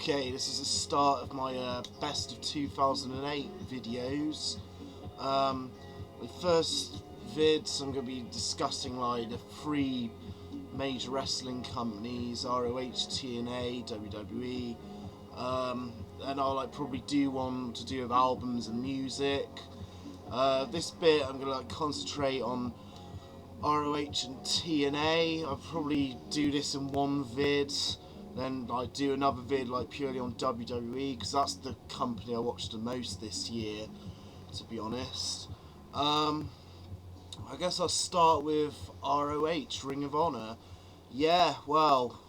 Okay, this is the start of my best of 2008 videos. The first vids I'm going to be discussing like the three major wrestling companies, ROH, TNA, WWE, and I'll probably do one to do with albums and music. This bit I'm going to concentrate on ROH and TNA. I'll probably do this in one vid, then do another vid purely on WWE, because that's the company I watched the most this year, to be honest. I guess I'll start with ROH, Ring of Honor. Yeah, well,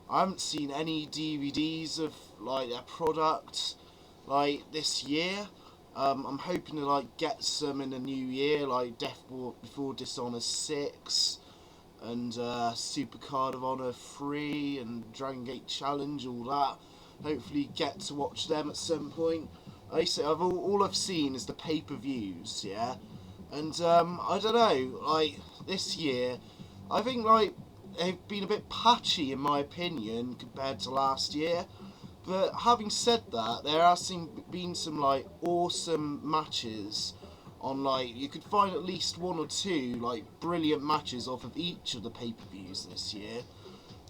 I haven't seen any DVDs of their product this year. I'm hoping to get some in the new year, like Death Before Dishonor 6 and Supercard of Honor 3 and Dragon Gate Challenge, all that. Hopefully get to watch them at some point. All I've seen is the pay-per-views, yeah. And I don't know, this year, I think they've been a bit patchy in my opinion compared to last year. But having said that, there has been some awesome matches on you could find at least one or two brilliant matches off of each of the pay-per-views this year.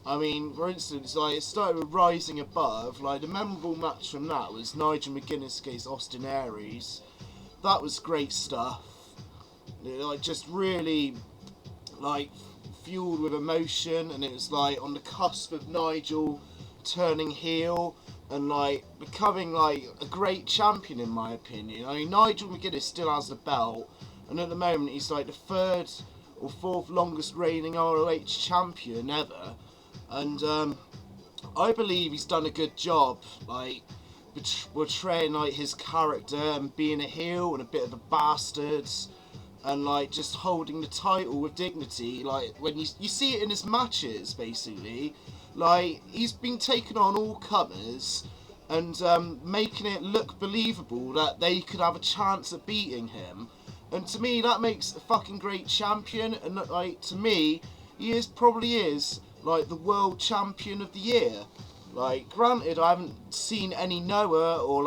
I mean, for instance, it started with Rising Above. The memorable match from that was Nigel McGuinness against Austin Aries. That was great stuff. Just really fueled with emotion, and it was on the cusp of Nigel turning heel and becoming a great champion in my opinion. I mean, Nigel McGuinness still has the belt, and at the moment he's the third or fourth longest reigning ROH champion ever, and I believe he's done a good job portraying his character and being a heel and a bit of a bastard, and just holding the title with dignity. When you see it in his matches, basically, he's been taking on all comers and making it look believable that they could have a chance at beating him. And to me, that makes a fucking great champion. And to me, he probably is the world champion of the year. Granted, I haven't seen any Noah or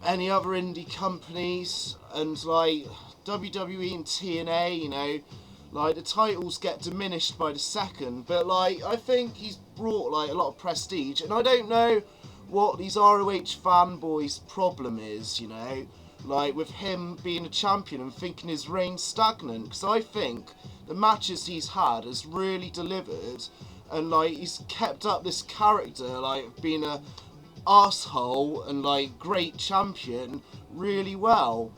any other indie companies, and WWE and TNA, you know, the titles get diminished by the second, but I think he's brought a lot of prestige, and I don't know what these ROH fanboys' problem is, you know, with him being a champion and thinking his reign's stagnant, because I think the matches he's had has really delivered, and he's kept up this character of being a asshole and great champion really well.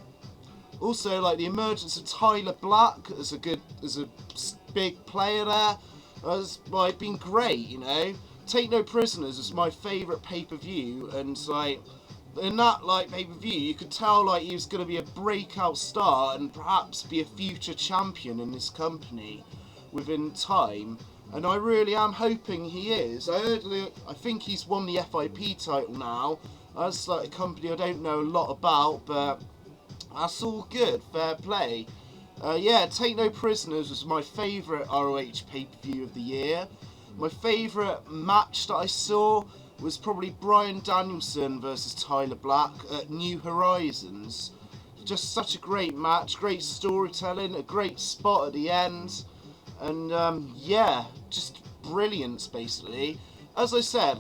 Also, the emergence of Tyler Black as a big player there has been great, you know. Take No Prisoners was my favourite pay-per-view, and in that pay-per-view you could tell he was going to be a breakout star and perhaps be a future champion in this company within time, and I really am hoping he is. I think he's won the FIP title now. That's a company I don't know a lot about, but that's all good, fair play. Yeah, Take No Prisoners was my favourite ROH pay-per-view of the year. My favourite match that I saw was probably Bryan Danielson versus Tyler Black at New Horizons. Just such a great match, great storytelling, a great spot at the end, and yeah, just brilliance basically. As I said,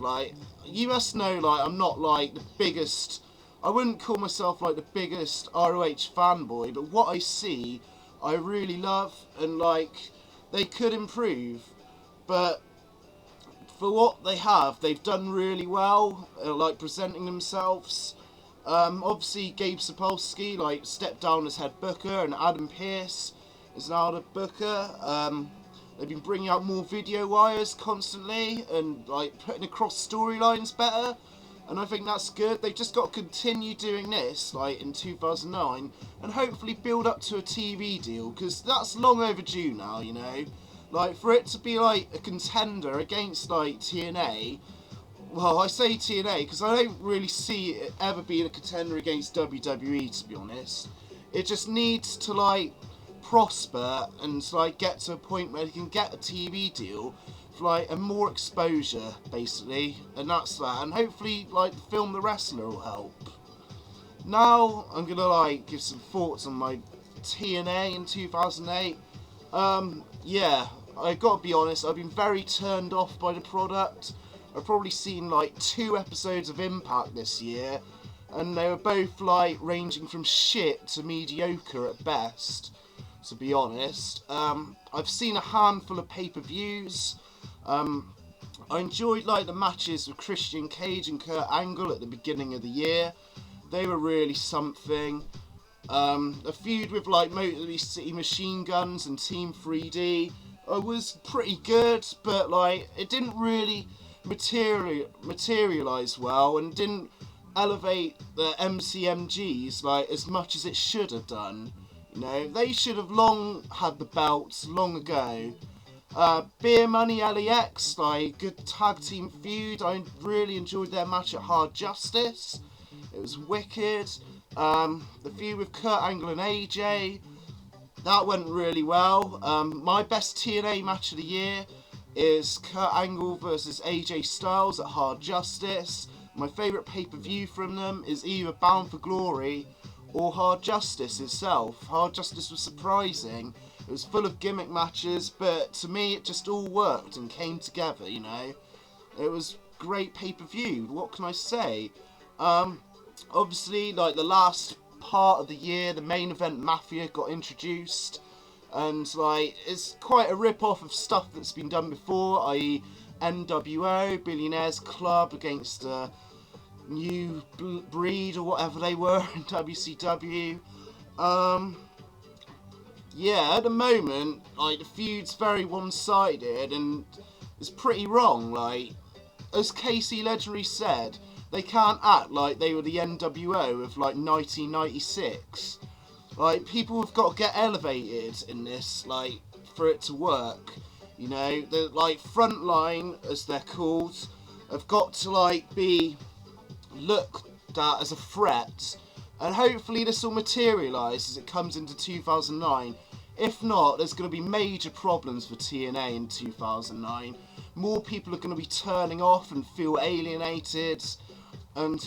you must know, I'm not the biggest, I wouldn't call myself the biggest ROH fanboy, but what I see, I really love, and they could improve, but for what they have, they've done really well, presenting themselves. Obviously, Gabe Sapolsky stepped down as head booker, and Adam Pearce is now the booker. They've been bringing out more video wires constantly, and putting across storylines better, and I think that's good. They've just got to continue doing this in 2009, and hopefully build up to a TV deal, because that's long overdue now, you know. For it to be a contender against TNA, well, I say TNA because I don't really see it ever being a contender against WWE, to be honest. It just needs to prosper and get to a point where they can get a TV deal like a more exposure basically, and that's that. And hopefully like the film The Wrestler will help. Now I'm gonna like give some thoughts on my TNA in 2008. Yeah, I gotta be honest, I've been very turned off by the product. I've probably seen like 2 episodes of Impact this year, and they were both like ranging from shit to mediocre at best, to be honest. I've seen a handful of pay-per-views. I enjoyed like the matches with Christian Cage and Kurt Angle at the beginning of the year. They were really something. A feud with like Motor City Machine Guns and Team 3D was pretty good, but like it didn't really materialize well and didn't elevate the MCMGs like as much as it should have done. You know, they should have long had the belts long ago. Beer Money LAX, like good tag team feud. I really enjoyed their match at Hard Justice. It was wicked. The feud with Kurt Angle and AJ, that went really well. My best TNA match of the year is Kurt Angle versus AJ Styles at Hard Justice. My favourite pay-per-view from them is either Bound for Glory or Hard Justice itself. Hard Justice was surprising. It was full of gimmick matches, but to me it just all worked and came together, you know. It was great pay-per-view, what can I say? Obviously, like the last part of the year, the main event Mafia got introduced, and like it's quite a rip-off of stuff that's been done before, i.e. NWO, Billionaires Club against New Breed or whatever they were in WCW. Yeah, at the moment, like the feud's very one-sided and it's pretty wrong. Like, as Casey Legendary said, they can't act like they were the NWO of like 1996. Like, people have got to get elevated in this, like, for it to work. You know, the like front line, as they're called, have got to like be looked at as a threat, and hopefully this will materialise as it comes into 2009. If not, there's going to be major problems for TNA in 2009. More people are going to be turning off and feel alienated, and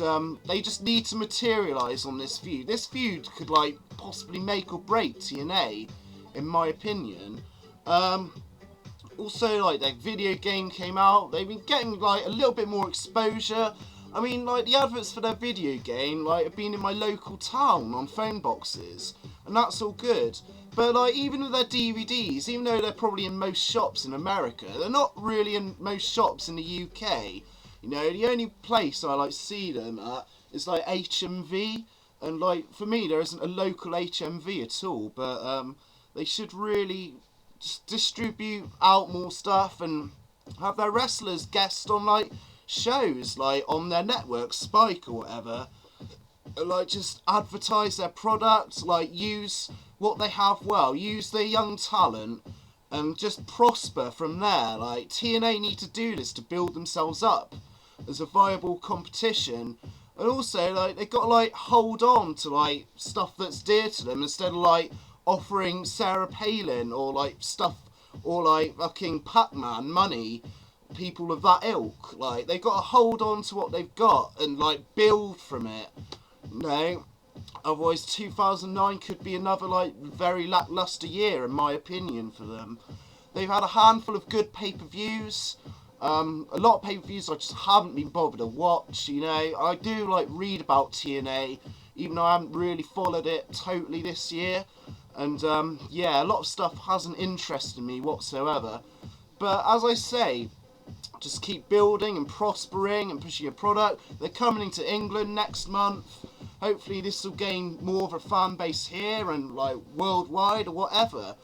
they just need to materialise on this feud. This feud could like possibly make or break TNA, in my opinion. Also, like, their video game came out. They've been getting like a little bit more exposure. I mean, like, the adverts for their video game like have been in my local town on phone boxes, and that's all good. But like, even with their DVDs, even though they're probably in most shops in America, they're not really in most shops in the UK. You know, the only place I like see them at is like HMV, and like for me there isn't a local HMV at all. But they should really just distribute out more stuff and have their wrestlers guest on like shows like on their network, Spike or whatever. Like, just advertise their product, like use what they have well, use their young talent and just prosper from there. Like, TNA need to do this to build themselves up as a viable competition, and also like they've got to like hold on to like stuff that's dear to them instead of like offering Sarah Palin or like stuff, or like fucking Pac-Man money, people of that ilk. Like, they've got to hold on to what they've got and like build from it. No, otherwise 2009 could be another like very lackluster year in my opinion for them. They've had a handful of good pay-per-views. A lot of pay-per-views I just haven't been bothered to watch. You know, I do like read about TNA, even though I haven't really followed it totally this year. And yeah, a lot of stuff hasn't interested me whatsoever. But as I say, just keep building and prospering and pushing your product. They're coming into England next month. Hopefully this will gain more of a fan base here and like worldwide or whatever.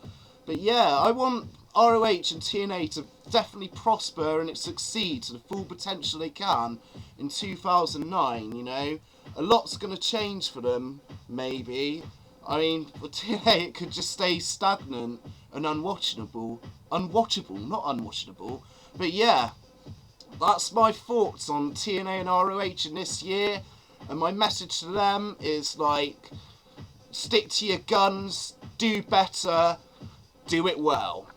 But yeah, I want ROH and TNA to definitely prosper and succeed to the full potential they can in 2009, you know. A lot's going to change for them, maybe. I mean, for TNA it could just stay stagnant and unwatchable, not unwatchable. But yeah, that's my thoughts on TNA and ROH in this year. And my message to them is like, stick to your guns, do better, do it well.